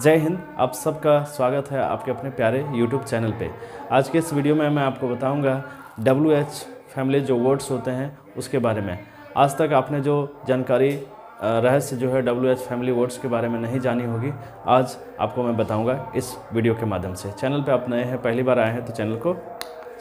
जय हिंद। आप सबका स्वागत है आपके अपने प्यारे YouTube चैनल पे। आज के इस वीडियो में मैं आपको बताऊंगा WH फैमिली जो वर्ड्स होते हैं उसके बारे में। आज तक आपने जो जानकारी रहस्य जो है WH फैमिली वर्ड्स के बारे में नहीं जानी होगी, आज आपको मैं बताऊंगा इस वीडियो के माध्यम से। चैनल पे आप नए हैं, पहली बार आए हैं तो चैनल को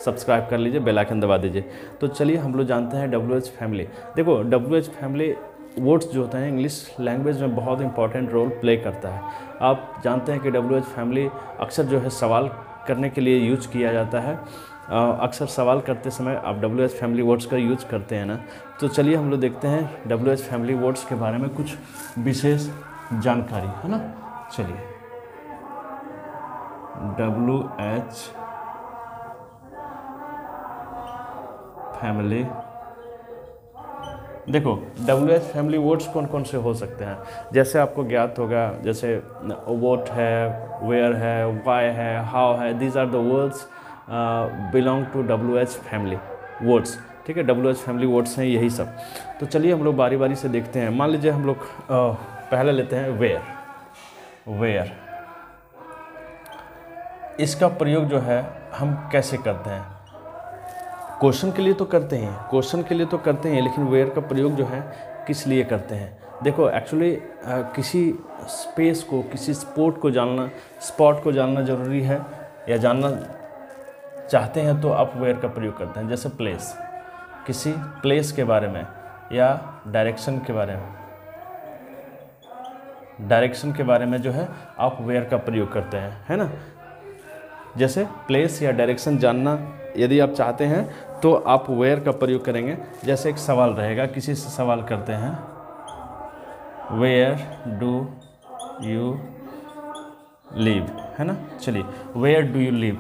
सब्सक्राइब कर लीजिए, बेल आइकन दबा दीजिए। तो चलिए हम लोग जानते हैं WH फैमिली। देखो, WH फैमिली वर्ड्स जो होते हैं इंग्लिश लैंग्वेज में बहुत इंपॉर्टेंट रोल प्ले करता है। आप जानते हैं कि WH फैमिली अक्सर जो है सवाल करने के लिए यूज किया जाता है। अक्सर सवाल करते समय आप WH फैमिली वर्ड्स का यूज करते हैं ना। तो चलिए हम लोग देखते हैं WH फैमिली वर्ड्स के बारे में कुछ विशेष जानकारी, है ना। चलिए, WH फैमिली, देखो WH फैमिली वर्ड्स कौन कौन से हो सकते हैं, जैसे आपको ज्ञात होगा, जैसे व्हाट है, वेयर है, व्हाई है, हाउ है। These are the words belong to WH family words. ठीक है, WH फैमिली वर्ड्स हैं यही सब। तो चलिए हम लोग बारी बारी से देखते हैं। मान लीजिए हम लोग पहले लेते हैं वेयर। वेयर, इसका प्रयोग जो है हम कैसे करते हैं? क्वेश्चन के लिए तो करते हैं, क्वेश्चन के लिए तो करते हैं, लेकिन वेयर का प्रयोग जो है किस लिए करते हैं? देखो, एक्चुअली किसी स्पेस को, किसी स्पॉट को जानना ज़रूरी है या जानना चाहते हैं तो आप वेयर का प्रयोग करते हैं। जैसे प्लेस, किसी प्लेस के बारे में, या डायरेक्शन के बारे में, डायरेक्शन के बारे में जो है आप वेयर का प्रयोग करते हैं, है ना। जैसे प्लेस या डायरेक्शन जानना यदि आप चाहते हैं तो आप वेयर का प्रयोग करेंगे। जैसे एक सवाल रहेगा, किसी से सवाल करते हैं, वेयर डू यू लिव, है ना। चलिए, वेयर डू यू लिव।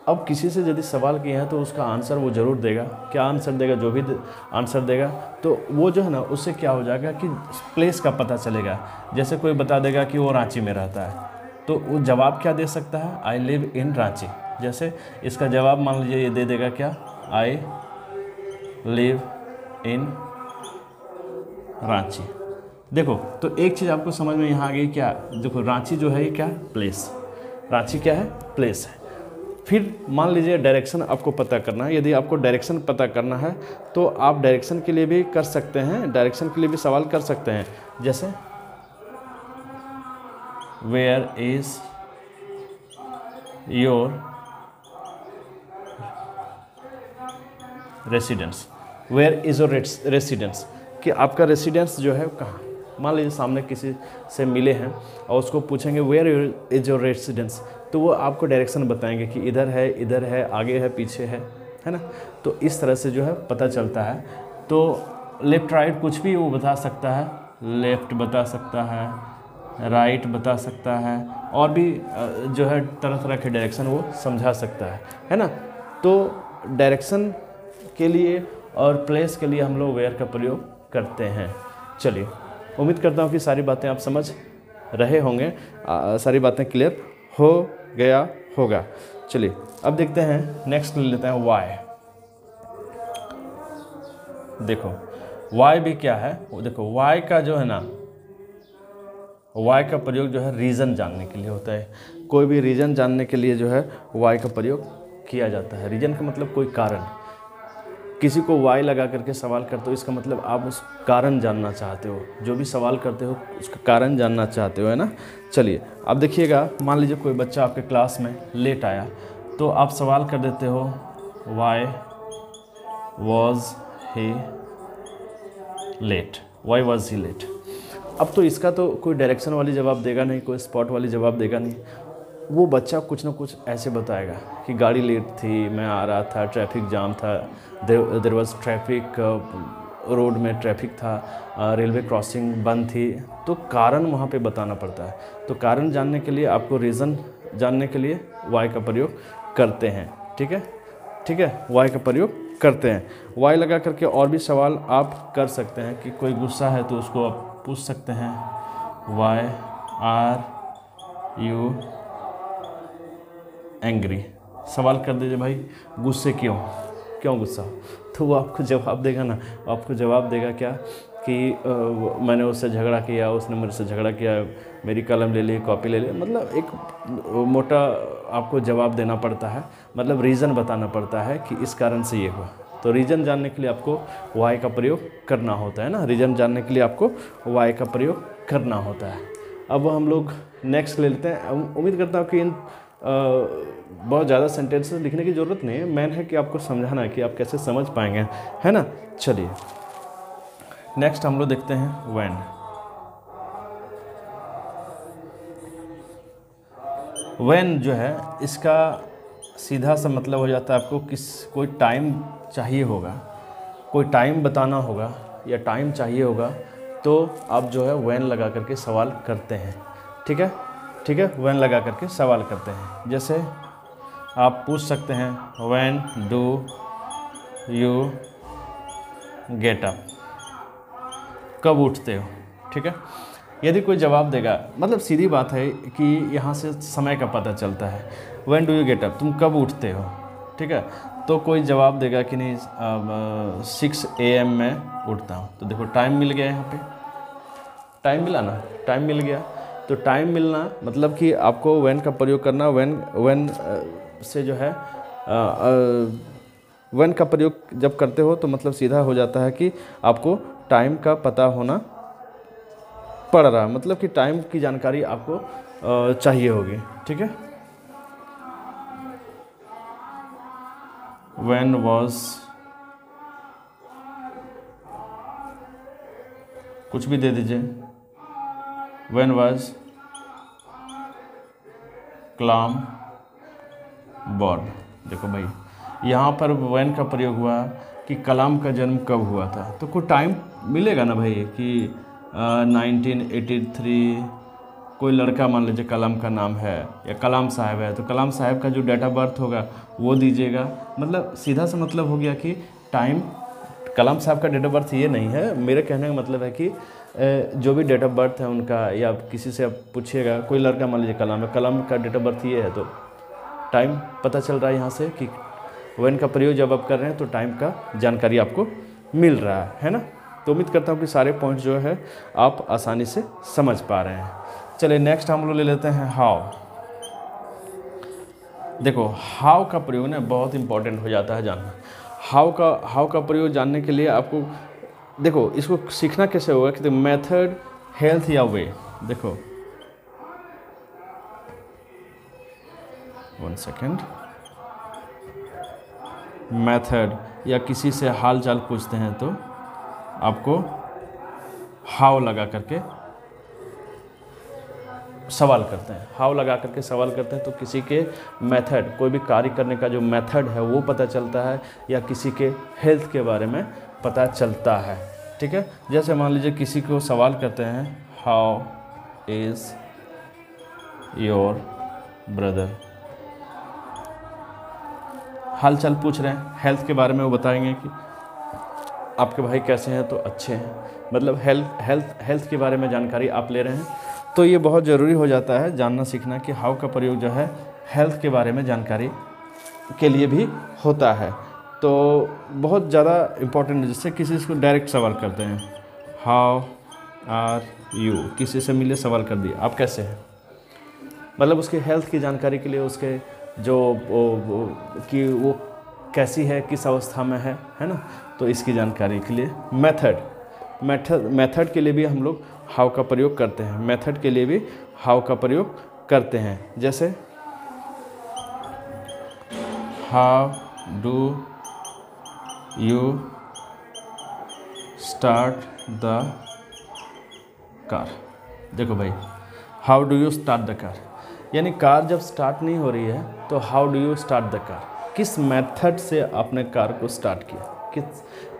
अब किसी से यदि सवाल किया है तो उसका आंसर वो ज़रूर देगा। क्या आंसर देगा? जो भी आंसर देगा तो वो जो है ना, उससे क्या हो जाएगा कि प्लेस का पता चलेगा। जैसे कोई बता देगा कि वो रांची में रहता है, तो वो जवाब क्या दे सकता है? I live in Ranchi. जैसे इसका जवाब मान लीजिए ये दे देगा क्या? I live in Ranchi. देखो, तो एक चीज़ आपको समझ में यहाँ आ गई क्या? देखो, रांची जो है ये क्या? प्लेस। रांची क्या है? प्लेस है। फिर मान लीजिए डायरेक्शन आपको पता करना है। यदि आपको डायरेक्शन पता करना है तो आप डायरेक्शन के लिए भी कर सकते हैं, डायरेक्शन के लिए भी सवाल कर सकते हैं। जैसे where is your residence. Where is your residence, कि आपका रेसिडेंस जो है कहाँ। मान लीजिए सामने किसी से मिले हैं और उसको पूछेंगे वेयर इज योर रेसिडेंस, तो वो आपको डायरेक्शन बताएंगे कि इधर है, आगे है, पीछे है ना। तो इस तरह से जो है पता चलता है। तो लेफ़्ट राइट कुछ भी वो बता सकता है, लेफ़्ट बता सकता है, राइट बता सकता है, और भी जो है तरह तरह के डायरेक्शन वो समझा सकता है ना। तो डायरेक्शन के लिए और प्लेस के लिए हम लोग वेयर का प्रयोग करते हैं। चलिए, उम्मीद करता हूँ कि सारी बातें आप समझ रहे होंगे, सारी बातें क्लियर हो गया होगा। चलिए अब देखते हैं, नेक्स्ट ले लेते हैं वाई। देखो, वाई भी क्या है? देखो, वाई का जो है ना, वाई का प्रयोग जो है रीज़न जानने के लिए होता है। कोई भी रीज़न जानने के लिए जो है वाई का प्रयोग किया जाता है। रीज़न का मतलब कोई कारण। किसी को वाई लगा करके सवाल करते हो, इसका मतलब आप उस कारण जानना चाहते हो। जो भी सवाल करते हो उसका कारण जानना चाहते हो, है ना। चलिए अब देखिएगा, मान लीजिए कोई बच्चा आपके क्लास में लेट आया, तो आप सवाल कर देते हो why was he late, why was he late. अब तो इसका तो कोई डायरेक्शन वाली जवाब देगा नहीं, कोई स्पॉट वाली जवाब देगा नहीं। वो बच्चा कुछ ना कुछ ऐसे बताएगा कि गाड़ी लेट थी, मैं आ रहा था, ट्रैफिक जाम था, देयर वाज ट्रैफिक, रोड में ट्रैफिक था, रेलवे क्रॉसिंग बंद थी। तो कारण वहाँ पे बताना पड़ता है। तो कारण जानने के लिए, आपको रीज़न जानने के लिए वाई का प्रयोग करते हैं। ठीक है, वाई का प्रयोग करते हैं। वाई लगा करके और भी सवाल आप कर सकते हैं कि कोई गुस्सा है तो उसको आप पूछ सकते हैं, वाई आर यू एंग्री। सवाल कर दीजिए, भाई गुस्से क्यों गुस्सा? तो वो आपको जवाब देगा ना, आपको जवाब देगा क्या कि मैंने उससे झगड़ा किया, उसने मेरे से झगड़ा किया, मेरी कलम ले ली, कॉपी ले ली, मतलब एक मोटा आपको जवाब देना पड़ता है, मतलब रीज़न बताना पड़ता है कि इस कारण से ये हुआ। तो रीज़न जानने के लिए आपको वाई का प्रयोग करना होता है ना, रीज़न जानने के लिए आपको वाई का प्रयोग करना होता है। अब हम लोग नेक्स्ट ले लेते हैं। उम्मीद करता हूँ कि इन बहुत ज़्यादा सेंटेंसेस लिखने की ज़रूरत नहीं है, मेन है कि आपको समझाना है कि आप कैसे समझ पाएंगे, है ना। चलिए नेक्स्ट हम लोग देखते हैं व्हेन। व्हेन जो है इसका सीधा सा मतलब हो जाता है आपको कोई टाइम चाहिए होगा, कोई टाइम बताना होगा या टाइम चाहिए होगा, तो आप जो है व्हेन लगा करके सवाल करते हैं। ठीक है, ठीक है, व्हेन लगा करके सवाल करते हैं। जैसे आप पूछ सकते हैं when do you get up, कब उठते हो। ठीक है, यदि कोई जवाब देगा, मतलब सीधी बात है कि यहाँ से समय का पता चलता है। When do you get up, तुम कब उठते हो। ठीक है, तो कोई जवाब देगा कि नहीं 6 AM में उठता हूँ, तो देखो टाइम मिल गया, यहाँ पे टाइम मिला ना, टाइम मिल गया। तो टाइम मिलना मतलब कि आपको व्हेन का प्रयोग करना। व्हेन से जो है व्हेन का प्रयोग जब करते हो तो मतलब सीधा हो जाता है कि आपको टाइम का पता होना पड़ रहा, मतलब कि टाइम की जानकारी आपको चाहिए होगी। ठीक है, व्हेन वॉज, कुछ भी दे दीजिए, व्हेन वॉज क्लाम बॉर्न। देखो भाई यहाँ पर व्हेन का प्रयोग हुआ कि कलाम का जन्म कब हुआ था, तो कोई टाइम मिलेगा ना भाई कि 1983 कोई लड़का मान लीजिए कलाम का नाम है या कलाम साहब है, तो कलाम साहब का जो डेट ऑफ बर्थ होगा वो दीजिएगा। मतलब सीधा सा मतलब हो गया कि टाइम, कलाम साहब का डेट ऑफ बर्थ ये नहीं है, मेरे कहने का मतलब है कि जो भी डेट ऑफ बर्थ है उनका, या किसी से आप पूछिएगा, कोई लड़का मान लीजिए कलाम है, कलाम का डेट ऑफ बर्थ ये है, तो टाइम पता चल रहा है यहाँ से कि व्हेन का प्रयोग जब आप कर रहे हैं तो टाइम का जानकारी आपको मिल रहा है ना। तो उम्मीद करता हूँ कि सारे पॉइंट जो है आप आसानी से समझ पा रहे हैं। चलिए नेक्स्ट हम लोग ले लेते हैं हाउ। देखो हाउ का प्रयोग ना बहुत इंपॉर्टेंट हो जाता है जानना। हाउ का प्रयोग जानने के लिए आपको, देखो इसको सीखना कैसे होगा कि मेथड, हेल्थ या वे। देखो 1 सेकेंड, मेथड या किसी से हाल चाल पूछते हैं तो आपको हाउ लगा करके सवाल करते हैं। हाउ लगा करके सवाल करते हैं तो किसी के मेथड, कोई भी कार्य करने का जो मेथड है वो पता चलता है, या किसी के हेल्थ के बारे में पता चलता है। ठीक है, जैसे मान लीजिए किसी को सवाल करते हैं हाउ इज़ योर ब्रदर, हाल चाल पूछ रहे हैं, हेल्थ के बारे में वो बताएंगे कि आपके भाई कैसे हैं, तो अच्छे हैं, मतलब हेल्थ के बारे में जानकारी आप ले रहे हैं। तो ये बहुत ज़रूरी हो जाता है जानना सीखना कि हाउ का प्रयोग जो है हेल्थ के बारे में जानकारी के लिए भी होता है। तो बहुत ज़्यादा इम्पोर्टेंट है, जिससे किसी को डायरेक्ट सवाल करते हैं हाउ आर यू, किसी से मिले सवाल कर दिया आप कैसे हैं, मतलब उसके हेल्थ की जानकारी के लिए, उसके जो कि वो कैसी है, किस अवस्था में है ना। तो इसकी जानकारी के लिए मेथड के लिए भी हम लोग हाउ का प्रयोग करते हैं। मेथड के लिए भी हाउ का प्रयोग करते हैं। जैसे how do you start the car. देखो भाई how do you start the car, यानी कार जब स्टार्ट नहीं हो रही है तो how do you start the car, किस मेथड से आपने कार को स्टार्ट किया,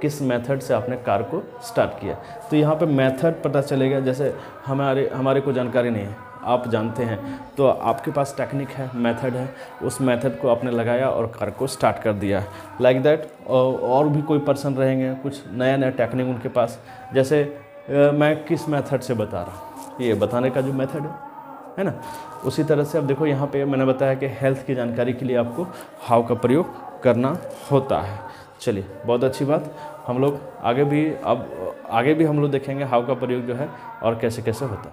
किस मेथड से आपने कार को स्टार्ट किया। तो यहाँ पे मेथड पता चलेगा। जैसे हमारे को जानकारी नहीं है, आप जानते हैं, तो आपके पास टेक्निक है, मेथड है, उस मेथड को आपने लगाया और कार को स्टार्ट कर दिया। लाइक दैट और भी कोई पर्सन रहेंगे, कुछ नया टेक्निक उनके पास, जैसे मैं किस मेथड से बता रहा हूँ, ये बताने का जो मेथड है ना। उसी तरह से अब देखो यहाँ पे मैंने बताया कि हेल्थ की जानकारी के लिए आपको हाउ का प्रयोग करना होता है। चलिए, बहुत अच्छी बात। हम लोग आगे भी हम लोग देखेंगे हाउ का प्रयोग जो है और कैसे कैसे होता है।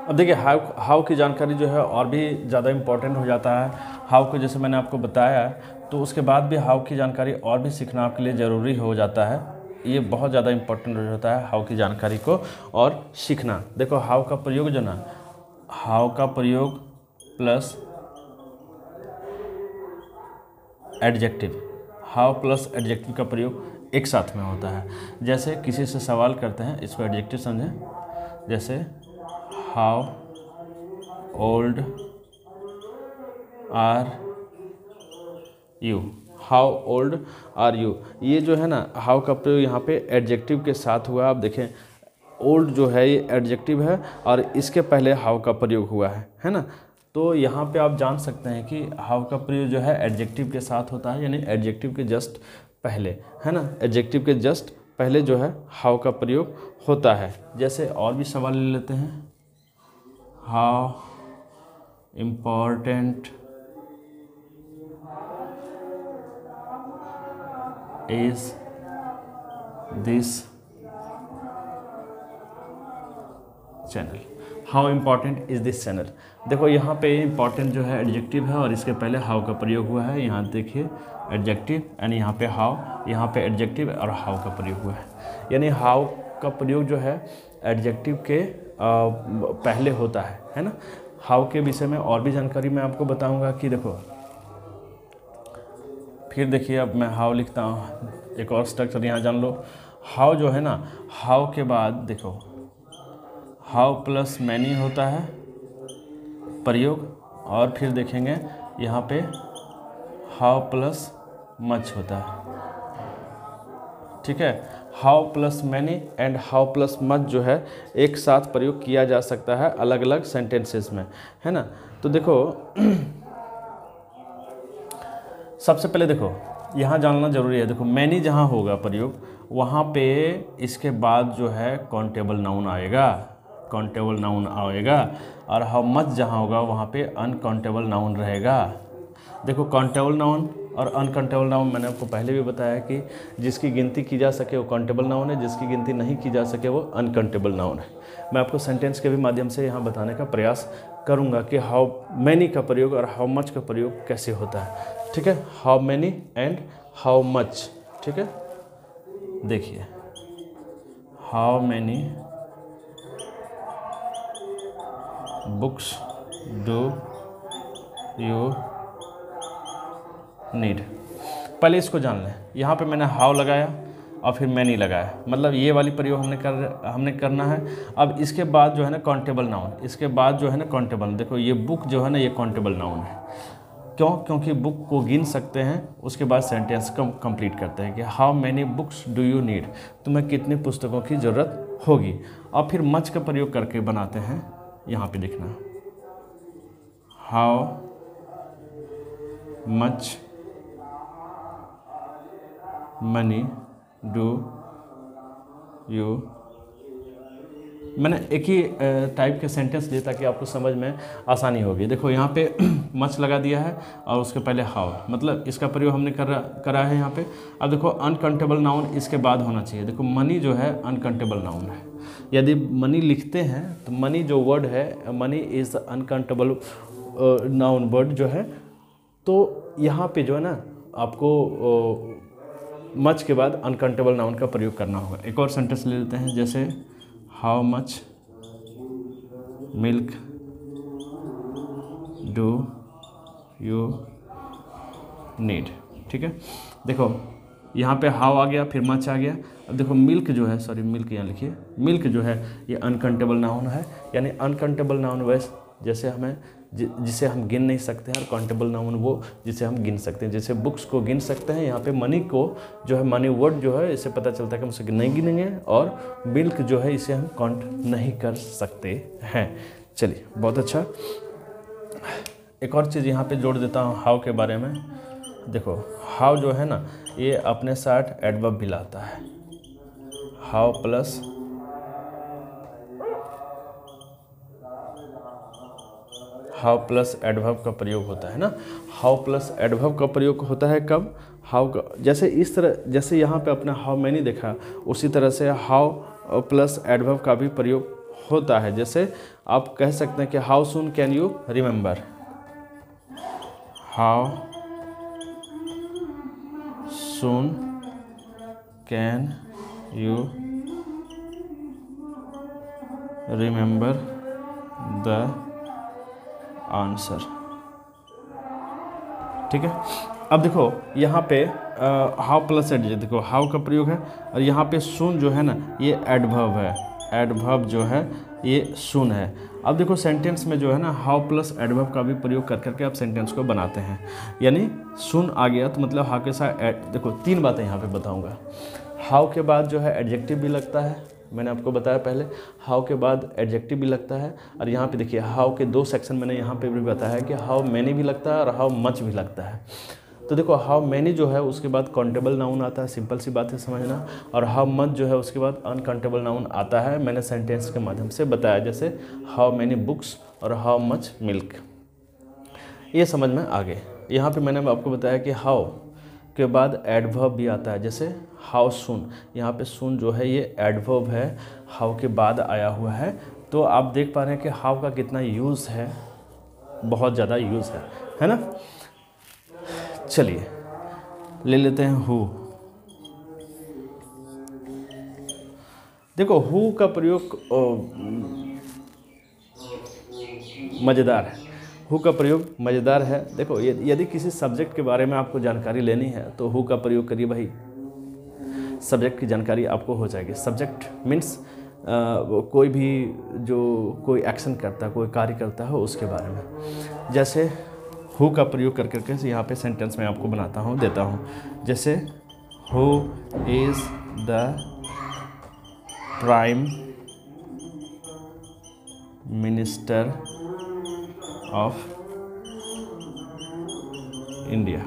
अब देखिए हाउ की जानकारी जो है और भी ज़्यादा इम्पोर्टेंट हो जाता है। हाउ को जैसे मैंने आपको बताया तो उसके बाद भी हाउ की जानकारी और भी सीखना आपके लिए ज़रूरी हो जाता है। ये बहुत ज़्यादा इम्पोर्टेंट हो जाता है हाउ की जानकारी को और सीखना। देखो हाउ का प्रयोग जो ना, हाउ का प्रयोग plus adjective, how plus adjective का प्रयोग एक साथ में होता है। जैसे किसी से सवाल करते हैं, इसको एडजेक्टिव समझें। जैसे how old are you, how old are you, ये जो है ना हाउ का प्रयोग यहाँ पे एडजेक्टिव के साथ हुआ। आप देखें ओल्ड जो है ये एडजेक्टिव है और इसके पहले हाउ का प्रयोग हुआ है ना। तो यहाँ पे आप जान सकते हैं कि हाउ का प्रयोग जो है एडजेक्टिव के साथ होता है, यानी एडजेक्टिव के जस्ट पहले, है ना। एडजेक्टिव के जस्ट पहले जो है हाउ का प्रयोग होता है। जैसे और भी सवाल ले लेते हैं। How important is this channel, how important is this channel. देखो यहाँ पे इम्पॉर्टेंट जो है एडजेक्टिव है और इसके पहले हाउ का प्रयोग हुआ है। यहाँ देखिए एडजेक्टिव एंड यहाँ पे हाउ, यहाँ पे एडजेक्टिव और हाउ का प्रयोग हुआ है। यानी हाउ का प्रयोग जो है एडजेक्टिव के पहले होता है ना। हाउ के विषय में और भी जानकारी मैं आपको बताऊँगा कि देखो, फिर देखिए अब मैं हाउ लिखता हूँ, एक और स्ट्रक्चर यहाँ जान लो। हाउ जो है ना, हाउ के बाद देखो हाउ प्लस मैनी होता है प्रयोग, और फिर देखेंगे यहाँ पे हाउ प्लस मच होता है। ठीक है, how plus many and how plus much जो है एक साथ प्रयोग किया जा सकता है अलग अलग सेंटेंसेस में, है ना। तो देखो सबसे पहले देखो यहाँ जानना जरूरी है। देखो मैनी जहाँ होगा प्रयोग वहाँ पे इसके बाद जो है काउंटेबल नाउन आएगा, काउंटेबल नाउन आएगा, और हाउ मच जहाँ होगा वहाँ पे अनकाउंटेबल नाउन रहेगा। देखो काउंटेबल नाउन और अनकाउंटेबल नाउन मैंने आपको पहले भी बताया कि जिसकी गिनती की जा सके वो काउंटेबल नाउन है, जिसकी गिनती नहीं की जा सके वो अनकाउंटेबल नाउन है। मैं आपको सेंटेंस के भी माध्यम से यहाँ बताने का प्रयास करूँगा कि हाउ मैनी का प्रयोग और हाउ मच का प्रयोग कैसे होता है। ठीक है, how many and how much. ठीक है, देखिए how many books do you need. पहले इसको जान लें। यहाँ पे मैंने हाउ लगाया और फिर मैनी लगाया, मतलब ये वाली प्रयोग हमने करना है। अब इसके बाद जो है ना काउंटेबल नाउन, इसके बाद जो है ना काउंटेबल। देखो ये बुक जो है ना ये काउंटेबल नाउन है। क्यों? क्योंकि बुक को गिन सकते हैं, उसके बाद सेंटेंस कंप्लीट करते हैं कि how many books do you need, तुम्हें कितनी पुस्तकों की ज़रूरत होगी। और फिर मच का प्रयोग करके बनाते हैं, यहाँ पे देखना how much money do you. मैंने एक ही टाइप के सेंटेंस दिए ताकि आपको समझ में आसानी होगी। देखो यहाँ पे मच लगा दिया है और उसके पहले हाउ, मतलब इसका प्रयोग हमने करा है यहाँ पे। अब देखो अनकाउंटेबल नाउन इसके बाद होना चाहिए। देखो मनी जो है अनकाउंटेबल नाउन है। यदि मनी लिखते हैं तो मनी जो वर्ड है, money is uncountable noun word जो है, तो यहाँ पे जो है ना आपको मच के बाद अनकाउंटेबल नाउन का प्रयोग करना होगा। एक और सेंटेंस ले लेते हैं, जैसे how much milk do you need. ठीक है, देखो यहाँ पे हाउ आ गया, फिर मच आ गया। अब देखो मिल्क जो है, सॉरी मिल्क यहाँ लिखिए, मिल्क जो है ये अनकाउंटेबल नाउन है। यानी अनकाउंटेबल नाउन वैसे जैसे हमें जिसे हम गिन नहीं सकते हैं, और काउंटेबल नाउन वो जिसे हम गिन सकते हैं। जैसे बुक्स को गिन सकते हैं, यहाँ पे मनी को जो है मनी वर्ड जो है इससे पता चलता है कि हम उसे नहीं गिनेंगे, और मिल्क जो है इसे हम काउंट नहीं कर सकते हैं। चलिए बहुत अच्छा। एक और चीज़ यहाँ पे जोड़ देता हूँ हाउ के बारे में। देखो हाउ जो है ना ये अपने साथ एडवर्ब भी लाता है। How plus how plus adverb का प्रयोग होता है ना। हाउ प्लस एडवर्ब का प्रयोग होता है कब, हाउ का, जैसे इस तरह, जैसे यहाँ पे अपने हाउ मैनी देखा, उसी तरह से हाउ प्लस एडवर्ब का भी प्रयोग होता है। जैसे आप कह सकते हैं कि how soon can you remember, how soon can you remember the answer. ठीक है, अब देखो यहाँ पे हाउ प्लस एड, देखो हाउ का प्रयोग है, और यहाँ पे सुन जो है ना ये एडवर्ब है, एडवर्ब जो है ये सुन है। अब देखो सेंटेंस में जो है ना हाउ प्लस एडवर्ब का भी प्रयोग कर करके आप सेंटेंस को बनाते हैं। यानी सुन आ गया तो मतलब हाउ के साथ देखो 3 बातें यहाँ पे बताऊँगा। हाउ के बाद जो है एडजेक्टिव भी लगता है, मैंने आपको बताया पहले, हाउ के बाद एडजेक्टिव भी लगता है, और यहाँ पे देखिए हाउ के 2 सेक्शन मैंने यहाँ पे भी बताया है कि हाउ मैनी भी लगता है और हाउ मच भी लगता है। तो देखो हाउ मैनी जो है उसके बाद काउंटेबल नाउन आता है, सिंपल सी बात है समझना, और हाउ मच जो है उसके बाद अनकाउंटेबल नाउन आता है, मैंने सेंटेंस के माध्यम से बताया, जैसे हाउ मैनी बुक्स और हाउ मच मिल्क, ये समझ में आ गए। यहाँ पे मैंने आपको बताया कि हाउ के बाद एडवर्ब भी आता है, जैसे हाउ सून, यहाँ पे सून जो है ये एडवर्ब है, हाउ के बाद आया हुआ है। तो आप देख पा रहे हैं कि हाउ का कितना यूज़ है, बहुत ज़्यादा यूज़ है ना। चलिए ले लेते हैं हु। देखो हु का प्रयोग मज़ेदार है, हु का प्रयोग मज़ेदार है। देखो यदि किसी सब्जेक्ट के बारे में आपको जानकारी लेनी है तो हु का प्रयोग करिए भाई, सब्जेक्ट की जानकारी आपको हो जाएगी। सब्जेक्ट मीन्स कोई भी जो कोई एक्शन करता है, कोई कार्य करता है उसके बारे में। जैसे हु का प्रयोग कर करके यहाँ पे सेंटेंस में आपको बनाता हूँ, देता हूँ, जैसे who is the prime minister of India.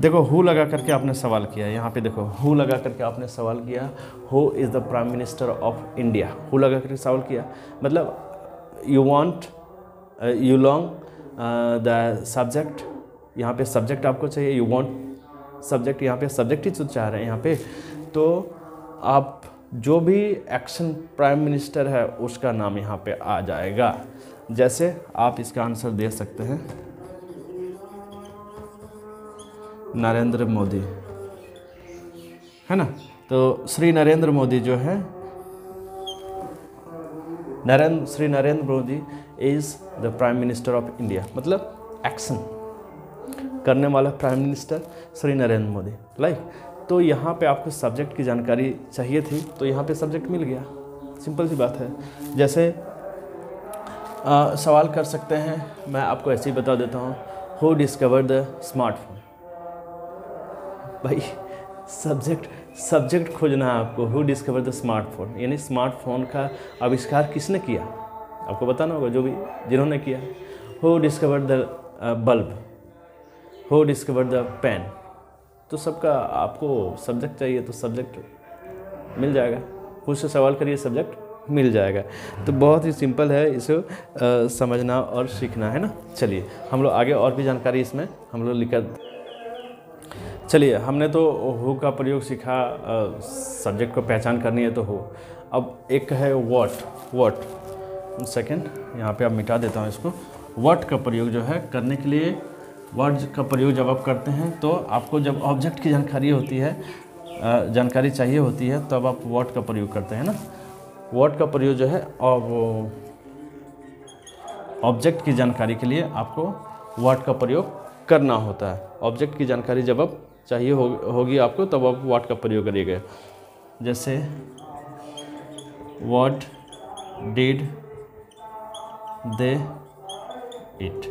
देखो हु लगा करके आपने सवाल किया, यहाँ पे देखो हु लगा करके आपने सवाल किया, who is the prime minister of India, who लगा करके सवाल किया, मतलब you want you long the subject, यहाँ पे सब्जेक्ट आपको चाहिए, यू वांट सब्जेक्ट, यहाँ पे सब्जेक्ट ही तो चाह रहे हैं यहाँ पे। तो आप जो भी एक्शन प्राइम मिनिस्टर है उसका नाम यहाँ पे आ जाएगा। जैसे आप इसका आंसर दे सकते हैं नरेंद्र मोदी, है ना। तो श्री नरेंद्र मोदी जो है, Shri Narendra Modi is the prime minister of India, मतलब एक्शन करने वाला prime minister Shri Narendra Modi, like. तो यहाँ पे आपको सब्जेक्ट की जानकारी चाहिए थी तो यहाँ पे सब्जेक्ट मिल गया, सिंपल सी बात है। जैसे सवाल कर सकते हैं, मैं आपको ऐसे ही बता देता हूँ, हु डिस्कवर द स्मार्टफोन। भाई सब्जेक्ट खोजना है आपको, हु डिस्कवर द स्मार्टफोन, यानी स्मार्टफोन का आविष्कार किसने किया, आपको बताना होगा, जो भी जिन्होंने किया। Who discover the bulb, who discover the pen. तो सबका आपको सब्जेक्ट चाहिए तो सब्जेक्ट मिल जाएगा, खुद से सवाल करिए सब्जेक्ट मिल जाएगा। तो बहुत ही सिंपल है इसे समझना और सीखना, है ना। चलिए हम लोग आगे और भी जानकारी इसमें हम लोग लिखकर, चलिए हमने तो हु का प्रयोग सीखा, सब्जेक्ट को पहचान करनी है तो हु। अब एक है व्हाट, सेकंड यहाँ पे आप मिटा देता हूँ इसको। व्हाट का प्रयोग जो है करने के लिए, वर्ड का प्रयोग जब आप करते हैं तो आपको जब ऑब्जेक्ट की जानकारी होती है, जानकारी चाहिए होती है, तब आप व्हाट का प्रयोग करते हैं ना। व्हाट का प्रयोग जो है और वो ऑब्जेक्ट की जानकारी के लिए आपको व्हाट का प्रयोग करना होता है। ऑब्जेक्ट की जानकारी जब आप चाहिए होगी आपको तब आप व्हाट का प्रयोग करिएगा। जैसे व्हाट डिड दे इट,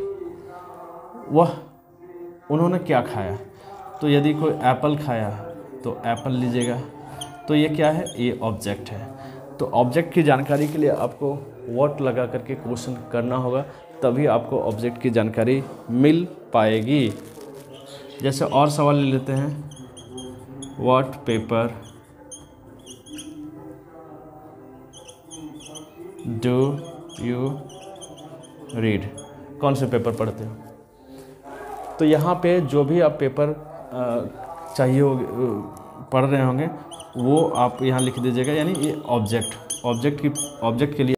वह उन्होंने क्या खाया। तो यदि कोई एप्पल खाया तो एप्पल लीजिएगा, तो ये क्या है, ये ऑब्जेक्ट है। तो ऑब्जेक्ट की जानकारी के लिए आपको व्हाट लगा करके क्वेश्चन करना होगा, तभी आपको ऑब्जेक्ट की जानकारी मिल पाएगी। जैसे और सवाल ले लेते हैं, what paper do you read, कौन से पेपर पढ़ते हो। तो यहाँ पे जो भी आप पेपर चाहिए हो पढ़ रहे होंगे वो आप यहाँ लिख दीजिएगा, यानी ये ऑब्जेक्ट के लिए